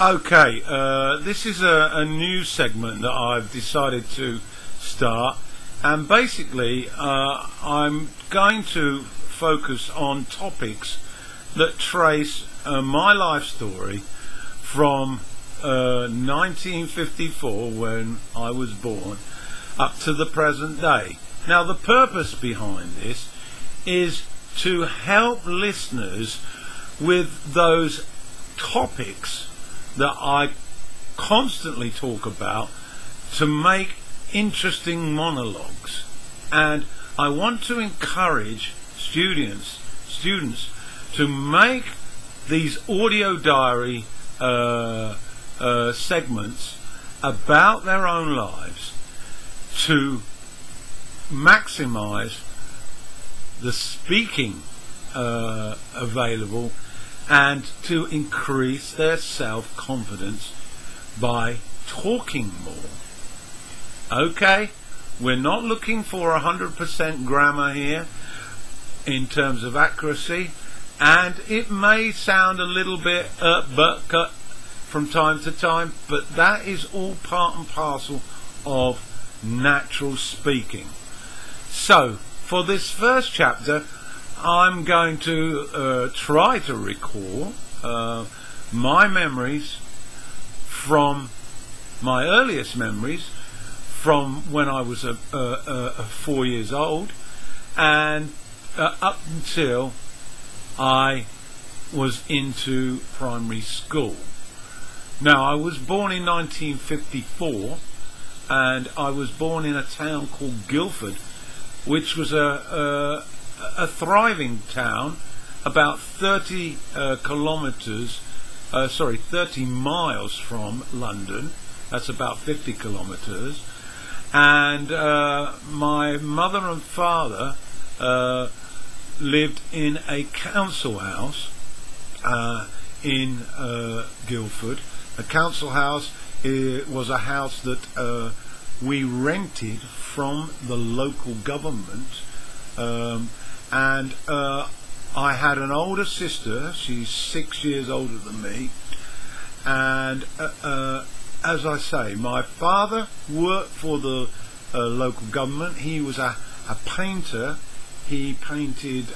Okay, this is a new segment that I've decided to start, and basically I'm going to focus on topics that trace my life story from 1954, when I was born, up to the present day. Now, the purpose behind this is to help listeners with those topics that I constantly talk about, to make interesting monologues. And I want to encourage students to make these audio diary segments about their own lives, to maximize the speaking available, and to increase their self-confidence by talking more. Okay, we're not looking for 100% grammar here in terms of accuracy, and it may sound a little bit but cut from time to time, but that is all part and parcel of natural speaking. So, for this first chapter, I'm going to try to recall my memories, from my earliest memories from when I was 4 years old, and up until I was into primary school. Now, I was born in 1954, and I was born in a town called Guildford, which was a thriving town, about 30 miles from London. That's about 50 kilometres. And my mother and father lived in a council house in Guildford. A council house was a house that we rented from the local government, and I had an older sister. She's 6 years older than me, and as I say, my father worked for the local government. He was a painter. He painted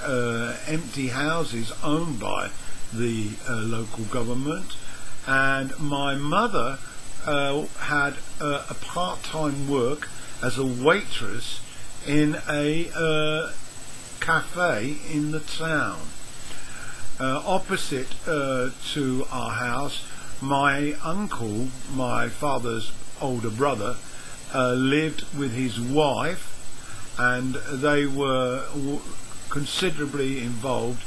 empty houses owned by the local government, and my mother had a part-time work as a waitress in a cafe in the town. Opposite to our house, my uncle, my father's older brother, lived with his wife, and they were considerably involved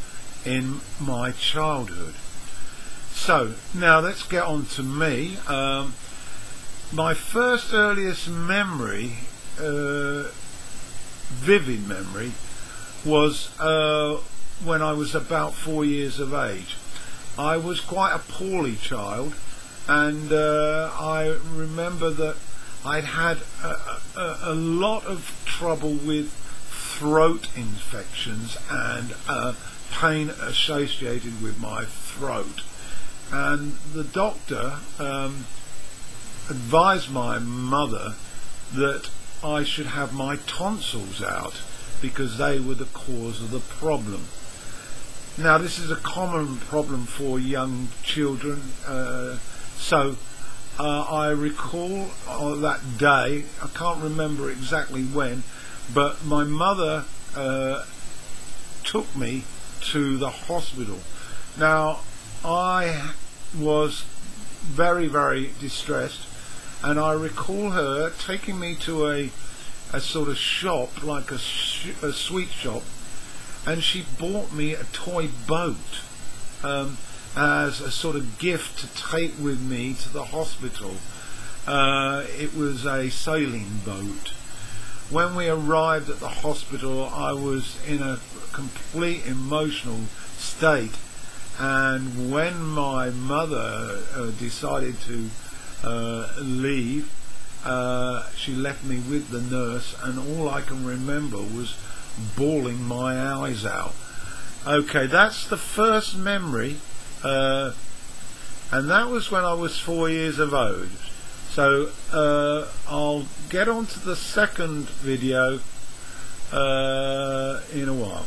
in my childhood. So now let's get on to me. My first earliest memory, vivid memory, was when I was about 4 years of age. I was quite a poorly child, and I remember that I'd had a lot of trouble with throat infections and pain associated with my throat, and the doctor advised my mother that I should have my tonsils out, because they were the cause of the problem. Now, this is a common problem for young children, so I recall that day, I can't remember exactly when, but my mother took me to the hospital. Now, I was very, very distressed, and I recall her taking me to a sort of shop, like a sweet shop, and she bought me a toy boat as a sort of gift to take with me to the hospital. It was a sailing boat. When we arrived at the hospital, I was in a complete emotional state, and when my mother decided to leave, she left me with the nurse, and all I can remember was bawling my eyes out. Okay, that's the first memory, and and that was when I was 4 years of age. So I'll get on to the second video in a while.